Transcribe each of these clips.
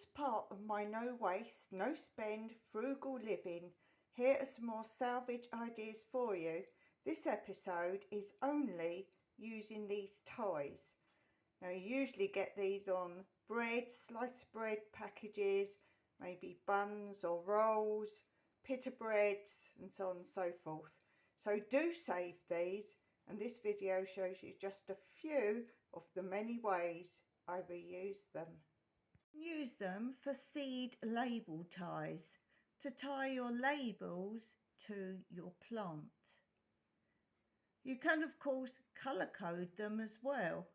As part of my no waste, no spend, frugal living, here are some more salvage ideas for you. This episode is only using these ties. Now you usually get these on bread, sliced bread packages, maybe buns or rolls, pita breads and so on and so forth. So do save these, and this video shows you just a few of the many ways I reuse them. Use them for seed label ties, to tie your labels to your plant. You can of course colour code them as well,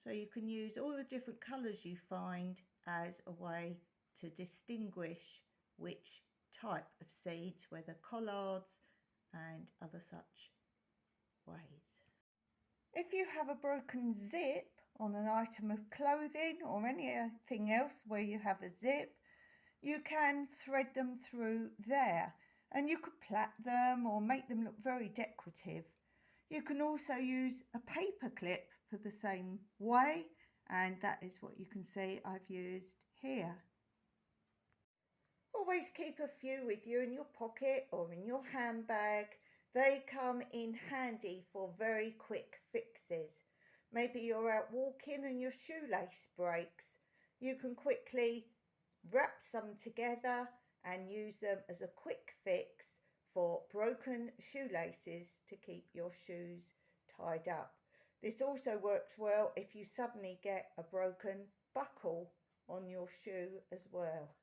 so you can use all the different colours you find as a way to distinguish which type of seeds, whether collards and other such ways. If you have a broken zip on an item of clothing or anything else where you have a zip, you can thread them through there, and you could plait them or make them look very decorative. You can also use a paper clip for the same way, and that is what you can see I've used here. Always keep a few with you in your pocket or in your handbag. They come in handy for very quick fixes. Maybe you're out walking and your shoelace breaks. You can quickly wrap some together and use them as a quick fix for broken shoelaces to keep your shoes tied up. This also works well if you suddenly get a broken buckle on your shoe as well.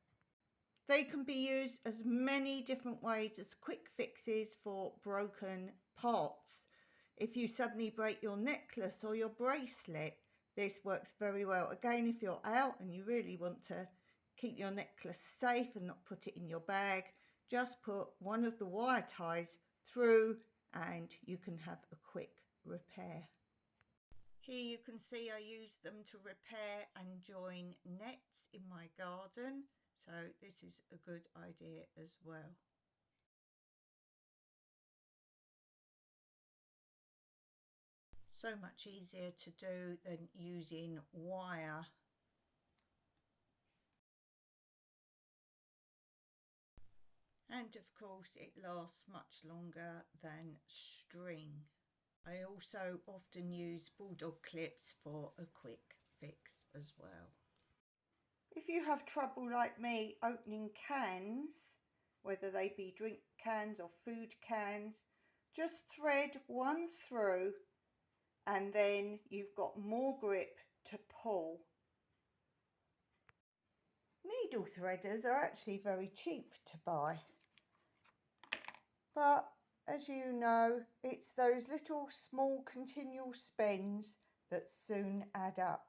They can be used as many different ways as quick fixes for broken parts. If you suddenly break your necklace or your bracelet, this works very well. Again, if you're out and you really want to keep your necklace safe and not put it in your bag, just put one of the wire ties through and you can have a quick repair. Here you can see I use them to repair and join nets in my garden. So this is a good idea as well. So much easier to do than using wire. And of course it lasts much longer than string. I also often use bulldog clips for a quick fix as well. If you have trouble like me opening cans, whether they be drink cans or food cans, just thread one through and then you've got more grip to pull. Needle threaders are actually very cheap to buy, but as you know, it's those little small continual spends that soon add up.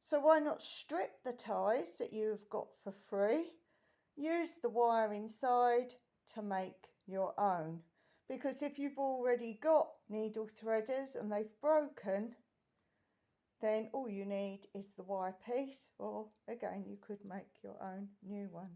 So why not strip the ties that you've got for free, use the wire inside to make your own. Because if you've already got needle threaders and they've broken, then all you need is the wire piece, or again you could make your own new ones.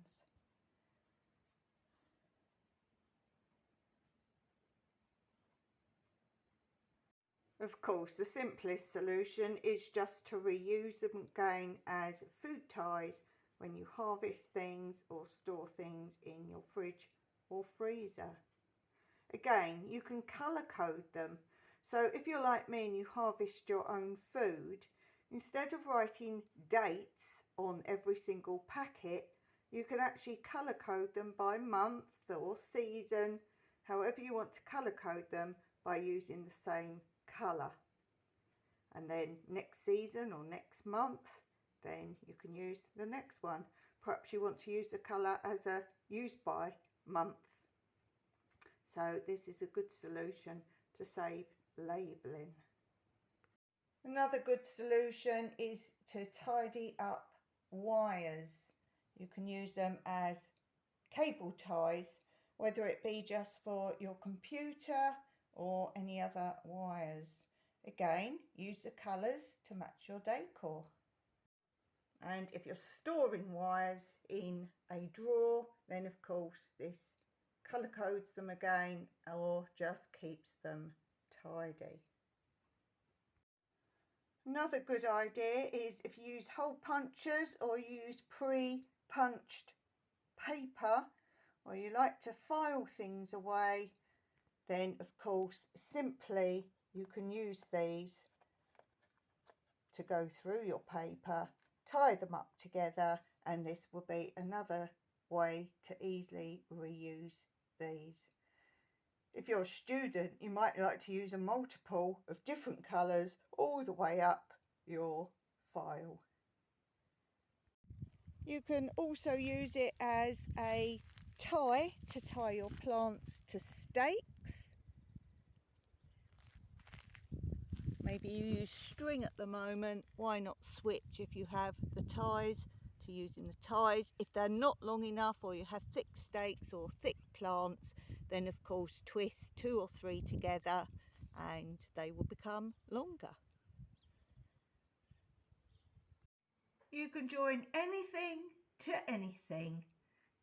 Of course, the simplest solution is just to reuse them again as food ties when you harvest things or store things in your fridge or freezer. Again, you can colour code them. So if you're like me and you harvest your own food, instead of writing dates on every single packet, you can actually colour code them by month or season, however you want to colour code them, by using the same colour. And then next season or next month, then you can use the next one. Perhaps you want to use the colour as a use by month. So this is a good solution to save labelling. Another good solution is to tidy up wires. You can use them as cable ties, whether it be just for your computer or any other wires. Again, use the colours to match your decor. And if you're storing wires in a drawer, then of course this colour codes them again or just keeps them tidy. Another good idea is if you use hole punchers or you use pre-punched paper, or you like to file things away, then of course simply you can use these to go through your paper, tie them up together, and this will be another way to easily reuse these. If you're a student, you might like to use a multiple of different colours all the way up your file. You can also use it as a tie to tie your plants to stakes. Maybe you use string at the moment. Why not switch if you have the ties to using the ties? If they're not long enough or you have thick stakes or thick plants, then of course twist 2 or 3 together and they will become longer. You can join anything to anything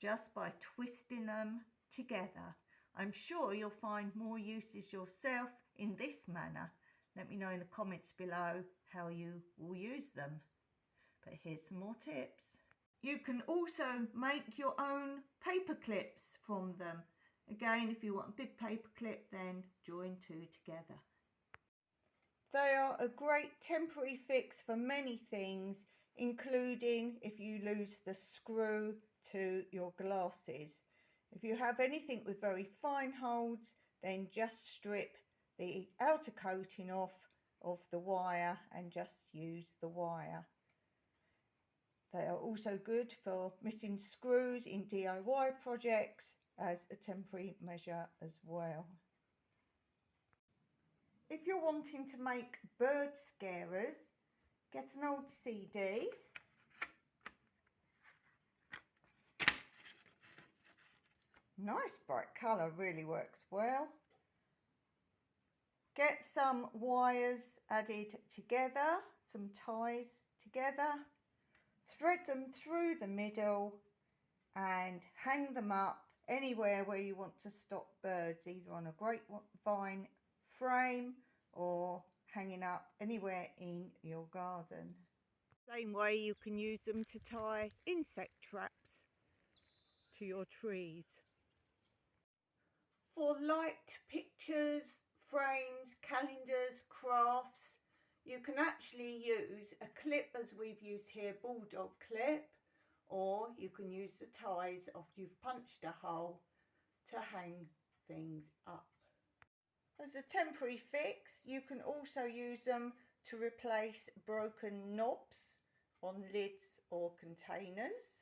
just by twisting them together. I'm sure you'll find more uses yourself in this manner. Let me know in the comments below how you will use them. But here's some more tips. You can also make your own paper clips from them. Again, if you want a big paper clip, then join 2 together. They are a great temporary fix for many things, including if you lose the screw to your glasses. If you have anything with very fine holes, then just strip the outer coating off of the wire and just use the wire. They are also good for missing screws in DIY projects as a temporary measure as well. If you're wanting to make bird scarers, get an old CD. Nice bright colour, really works well. Get some wires added together, some ties together, thread them through the middle and hang them up anywhere where you want to stop birds, either on a grapevine frame or hanging up anywhere in your garden. Same way you can use them to tie insect traps to your trees. For light pictures, frames, calendars, crafts, you can actually use a clip as we've used here, bulldog clip, or you can use the ties after you've punched a hole to hang things up. As a temporary fix, you can also use them to replace broken knobs on lids or containers.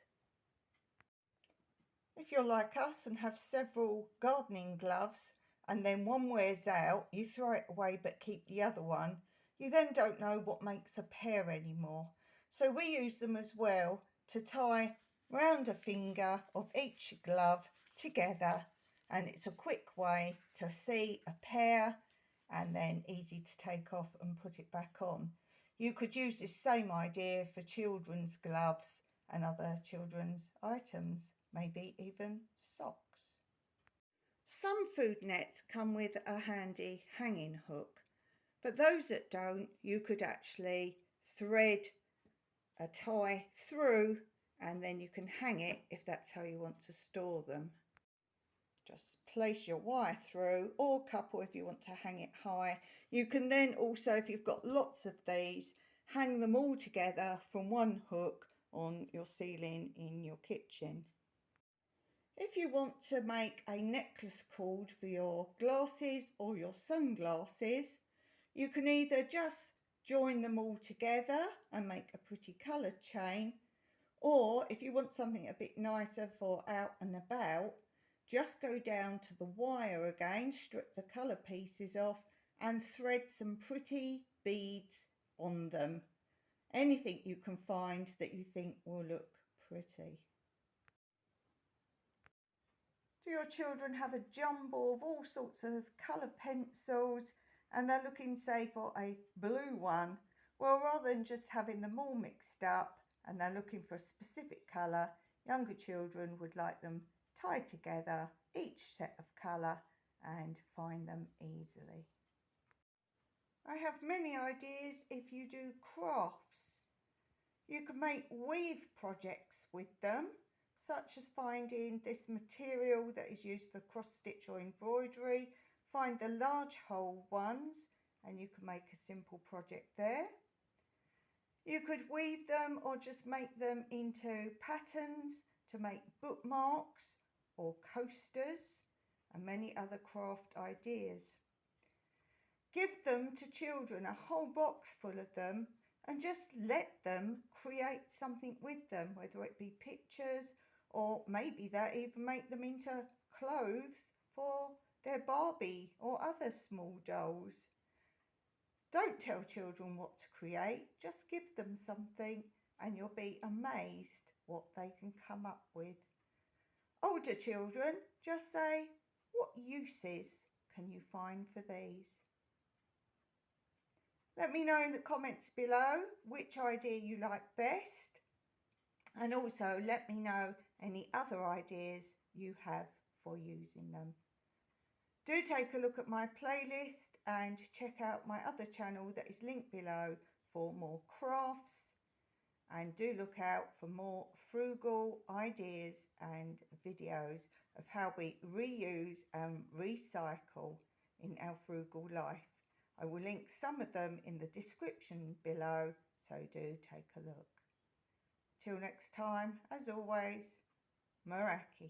If you're like us and have several gardening gloves and then one wears out, you throw it away but keep the other one, you then don't know what makes a pair anymore. So we use them as well to tie round a finger of each glove together, and it's a quick way to see a pair and then easy to take off and put it back on. You could use this same idea for children's gloves and other children's items, maybe even socks. Some food nets come with a handy hanging hook, but those that don't, you could actually thread a tie through and then you can hang it if that's how you want to store them. Just place your wire through, or couple if you want to hang it high. You can then also, if you've got lots of these, hang them all together from one hook on your ceiling in your kitchen. If you want to make a necklace cord for your glasses or your sunglasses, you can either just join them all together and make a pretty coloured chain, or if you want something a bit nicer for out and about, just go down to the wire again, strip the colour pieces off and thread some pretty beads on them. Anything you can find that you think will look pretty. Do your children have a jumble of all sorts of colour pencils and they're looking, say, for a blue one? Well, rather than just having them all mixed up and they're looking for a specific colour, younger children would like them tied together, each set of colour, and find them easily. I have many ideas if you do crafts. You can make weave projects with them, such as finding this material that is used for cross stitch or embroidery. Find the large hole ones and you can make a simple project there. You could weave them or just make them into patterns to make bookmarks or coasters and many other craft ideas. Give them to children, a whole box full of them, and just let them create something with them, whether it be pictures or maybe they even make them into clothes for their Barbie or other small dolls. Don't tell children what to create, just give them something and you'll be amazed what they can come up with. Older children, just say, what uses can you find for these? Let me know in the comments below which idea you like best, and also let me know any other ideas you have for using them. Do take a look at my playlist and check out my other channel that is linked below for more crafts, and do look out for more frugal ideas and videos of how we reuse and recycle in our frugal life. I will link some of them in the description below, so do take a look. Till next time, as always, Meraki.